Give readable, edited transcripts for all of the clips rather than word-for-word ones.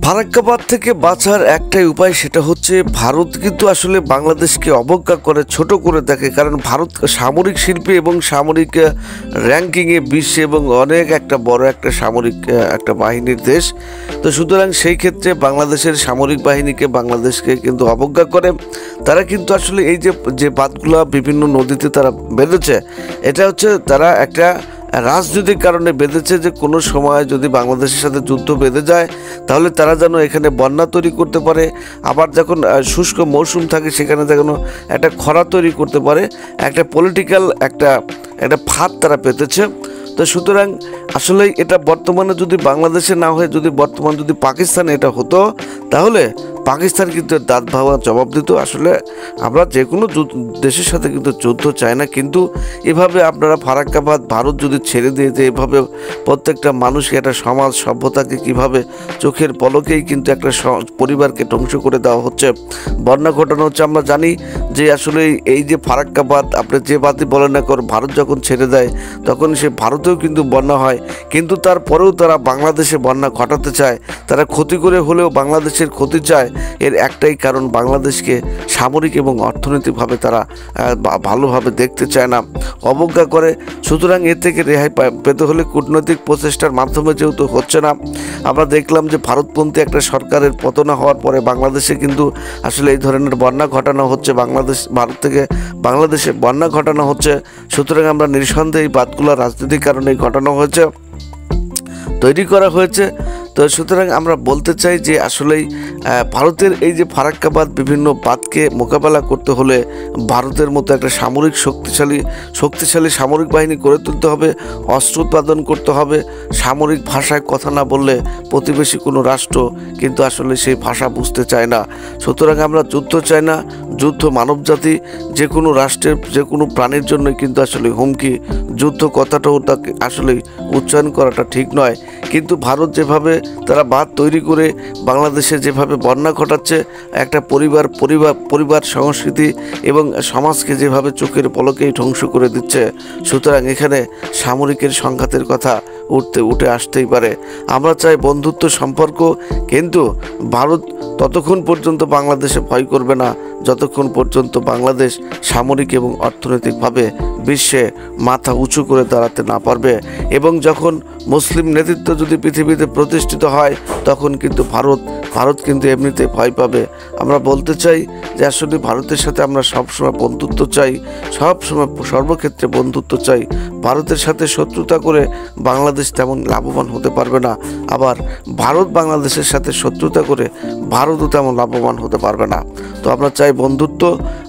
ফারাক্কাবাদ থেকে বাঁচার একটাই উপায়, সেটা হচ্ছে ভারত কিন্তু আসলে বাংলাদেশকে অবজ্ঞা করে, ছোট করে দেখে। কারণ ভারত সামরিক শিল্পে এবং সামরিক র্যাঙ্কিংয়ে বিশ্বে এবং অনেক একটা বড় একটা সামরিক একটা বাহিনীর দেশ। তো সুতরাং সেই ক্ষেত্রে বাংলাদেশের সামরিক বাহিনীকে, বাংলাদেশকে কিন্তু অবজ্ঞা করে। তারা কিন্তু আসলে এই যে বাঁধগুলো বিভিন্ন নদীতে তারা বেঁধেছে, এটা হচ্ছে তারা একটা রাজনৈতিক কারণে বেঁধেছে, যে কোনো সময় যদি বাংলাদেশের সাথে যুদ্ধ বেঁধে যায় তাহলে তারা যেন এখানে বন্যা তৈরি করতে পারে, আবার যখন শুষ্ক মৌসুম থাকে সেখানে যেন একটা খরা তৈরি করতে পারে। একটা পলিটিক্যাল একটা ফাঁদ তারা পেতেছে। তো সুতরাং আসলে এটা বর্তমানে যদি বাংলাদেশে না হয়ে যদি পাকিস্তানে এটা হতো, তাহলে পাকিস্তান কিন্তু দাঁত ভাঙা জবাব দিত। আসলে আমরা যে কোনো দেশের সাথে কিন্তু যুদ্ধ চাই না, কিন্তু এভাবে আপনারা ফারাক্কাবাদ ভারত যদি ছেড়ে দিয়ে যে এভাবে প্রত্যেকটা মানুষকে, একটা সমাজ সভ্যতাকে কিভাবে চোখের পলকেই কিন্তু একটা পরিবারকে ধ্বংস করে দেওয়া হচ্ছে, বন্যা ঘটানো হচ্ছে। আমরা জানি যে আসলে এই যে ফারাক্কাবাদ, আপনি যে বাদই বলেন না কারণ ভারত যখন ছেড়ে দেয় তখন সে ভারতেও কিন্তু বন্যা হয়, কিন্তু তারপরেও তারা বাংলাদেশে বন্যা ঘটাতে চায়। তারা ক্ষতি করে হলেও বাংলাদেশের ক্ষতি চায়। এর একটাই কারণ, বাংলাদেশকে সামরিক এবং অর্থনৈতিকভাবে তারা ভালোভাবে দেখতে চায় না, অবজ্ঞা করে। সুতরাং এর থেকে রেহাই পেতে হলে কূটনৈতিক প্রচেষ্টার মাধ্যমে যেহেতু হচ্ছে না, আমরা দেখলাম যে ভারতপন্থী একটা সরকারের পতন হওয়ার পরে বাংলাদেশে কিন্তু আসলে এই ধরনের বন্যা ঘটানো হচ্ছে, ভারত থেকে বাংলাদেশে বন্যা ঘটানো হচ্ছে। সুতরাং আমরা নিঃসন্দেহে এই বাতগুলো রাজনৈতিক কারণেই ঘটানো হয়েছে, তৈরি করা হয়েছে। তো সুতরাং আমরা বলতে চাই যে আসলেই ভারতের এই যে ফারাক্কাবাদ বিভিন্ন বাঁধকে মোকাবেলা করতে হলে ভারতের মতো একটা শক্তিশালী সামরিক বাহিনী গড়ে তুলতে হবে, অস্ত্র উৎপাদন করতে হবে। সামরিক ভাষায় কথা না বললে প্রতিবেশী কোনো রাষ্ট্র কিন্তু আসলে সেই ভাষা বুঝতে চায় না। সুতরাং আমরা যুদ্ধ চাই না, যুদ্ধ মানবজাতি যে কোনো রাষ্ট্রের যে কোনো প্রাণীর জন্যই কিন্তু আসলে হুমকি। যুদ্ধ কথাটাও তাকে আসলে উচ্চারণ করাটা ঠিক নয়, কিন্তু ভারত যেভাবে তারা বাঁধ তৈরি করে বাংলাদেশে যেভাবে বন্যা ঘটাচ্ছে, একটা পরিবার সংস্কৃতি এবং সমাজকে যেভাবে চোখের পলকেই ধ্বংস করে দিচ্ছে, সুতরাং এখানে সামরিকের সংঘাতের কথা উঠে আসতেই পারে। আমরা চাই বন্ধুত্ব সম্পর্ক, কিন্তু ভারত ততক্ষণ পর্যন্ত বাংলাদেশে ভয় করবে না যতক্ষণ পর্যন্ত বাংলাদেশ সামরিক এবং অর্থনৈতিকভাবে বিশ্বে মাথা উঁচু করে দাঁড়াতে না পারবে। এবং যখন মুসলিম নেতৃত্ব যদি পৃথিবীতে প্রতিষ্ঠিত হয়, তখন কিন্তু ভারত কিন্তু এমনিতে ভয় পাবে। আমরা বলতে চাই যে আসলে ভারতের সাথে আমরা সবসময় বন্ধুত্ব চাই, সবসময় সর্বক্ষেত্রে বন্ধুত্ব চাই। ভারতের সাথে শত্রুতা করে বাংলাদেশ তেমন লাভবান হতে পারবে না, আবার ভারত বাংলাদেশের সাথে শত্রুতা করে ভারতও তেমন লাভবান হতে পারবে না। তো আমরা চাই বন্ধুত্ব।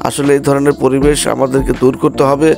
আসলে এই ধরনের পরিবেশ আমাদেরকে দূর করতে হবে।